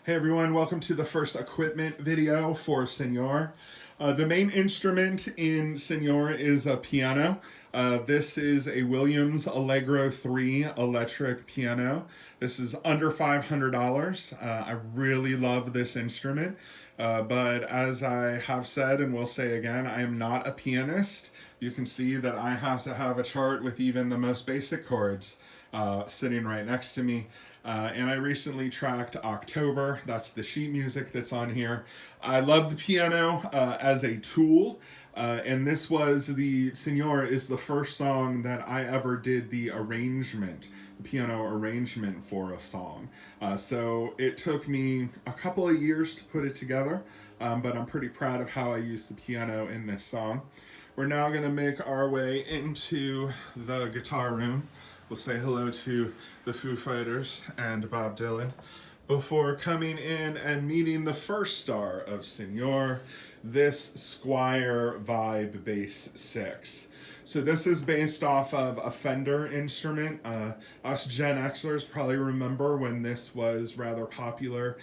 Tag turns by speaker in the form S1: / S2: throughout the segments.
S1: Hey everyone, welcome to the first equipment video for Senor. The main instrument in Senor is a piano. This is a Williams Allegro 3 electric piano. This is under $500. I really love this instrument, but as I have said and will say again, I am not a pianist. You can see that I have to have a chart with even the most basic chords sitting right next to me. And I recently tracked October. That's the sheet music that's on here. I love the piano as a tool. And this was the Senor is the first song that I ever did the arrangement, the piano arrangement for a song. So it took me a couple of years to put it together, but I'm pretty proud of how I used the piano in this song. We're now going to make our way into the guitar room. We'll say hello to the Foo Fighters and Bob Dylan before coming in and meeting the first star of Senor, this Squire Vibe Bass 6. So this is based off of a Fender instrument. Us Gen Xers probably remember when this was rather popular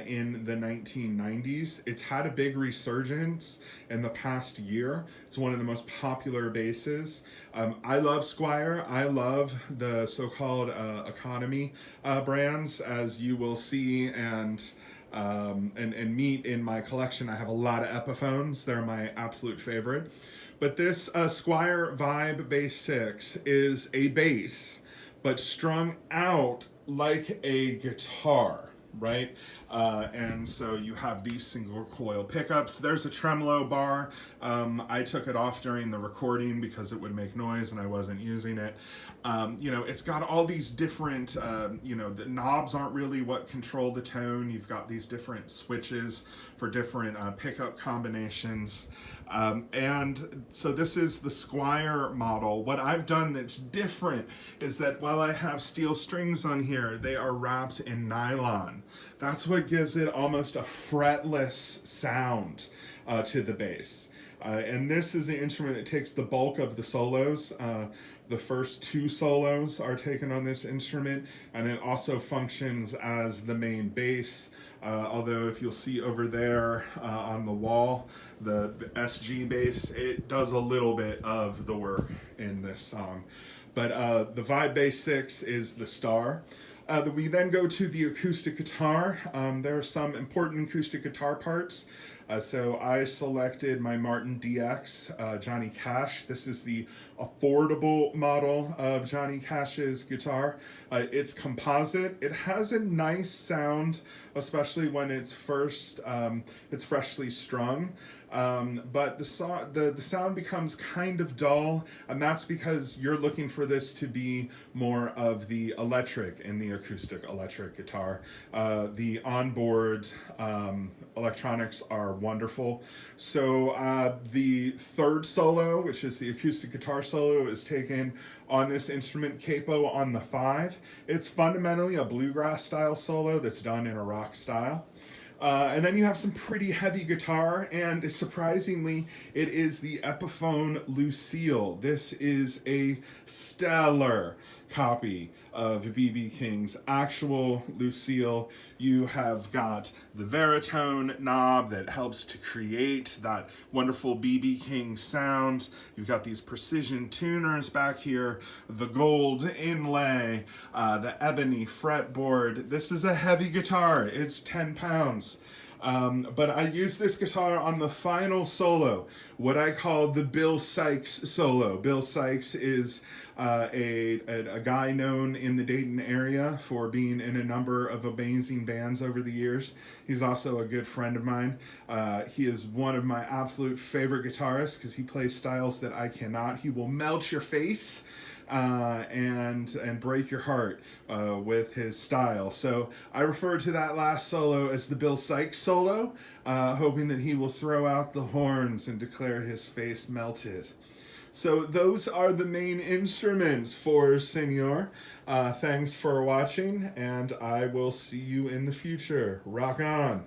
S1: in the 1990s. It's had a big resurgence in the past year. It's one of the most popular basses. I love Squire. I love the so-called economy brands, as you will see and meet in my collection. I have a lot of Epiphones. They're my absolute favorite. But this Squire Vibe Bass 6 is a bass, but strung out like a guitar, right? And so you have these single coil pickups. There's a tremolo bar. I took it off during the recording because it would make noise and I wasn't using it. It's got all these different, the knobs aren't really what control the tone. You've got these different switches for different pickup combinations. And so this is the Squire model. What I've done that's different is that while I have steel strings on here, they are wrapped in nylon. That's what gives it almost a fretless sound to the bass. And this is the instrument that takes the bulk of the solos. The first two solos are taken on this instrument, and it also functions as the main bass. Although if you'll see over there on the wall, the SG bass, it does a little bit of the work in this song. But the Vibe Bass 6 is the star. We then go to the acoustic guitar. There are some important acoustic guitar parts. So I selected my Martin DX Johnny Cash. This is the affordable model of Johnny Cash's guitar. It's composite. It has a nice sound, especially when it's freshly strung. But the sound becomes kind of dull, and that's because you're looking for this to be more of the electric in the acoustic electric guitar. The onboard electronics are wonderful. So the third solo, which is the acoustic guitar solo, is taken on this instrument capo on the 5. It's fundamentally a bluegrass style solo that's done in a rock style. And then you have some pretty heavy guitar, and surprisingly, it is the Epiphone Lucille. This is a stellar copy of B.B. King's actual Lucille. You have got the Veritone knob that helps to create that wonderful B.B. King sound. You've got these precision tuners back here, the gold inlay, the ebony fretboard. This is a heavy guitar. It's 10 pounds. But I used this guitar on the final solo, what I call the Bill Sykes solo. Bill Sykes is a guy known in the Dayton area for being in a number of amazing bands over the years. He's also a good friend of mine. He is one of my absolute favorite guitarists because he plays styles that I cannot. He will melt your face and break your heart with his style. So I refer to that last solo as the Bill Sykes solo, hoping that he will throw out the horns and declare his face melted. So those are the main instruments for Senor. Thanks for watching, and I will see you in the future. Rock on!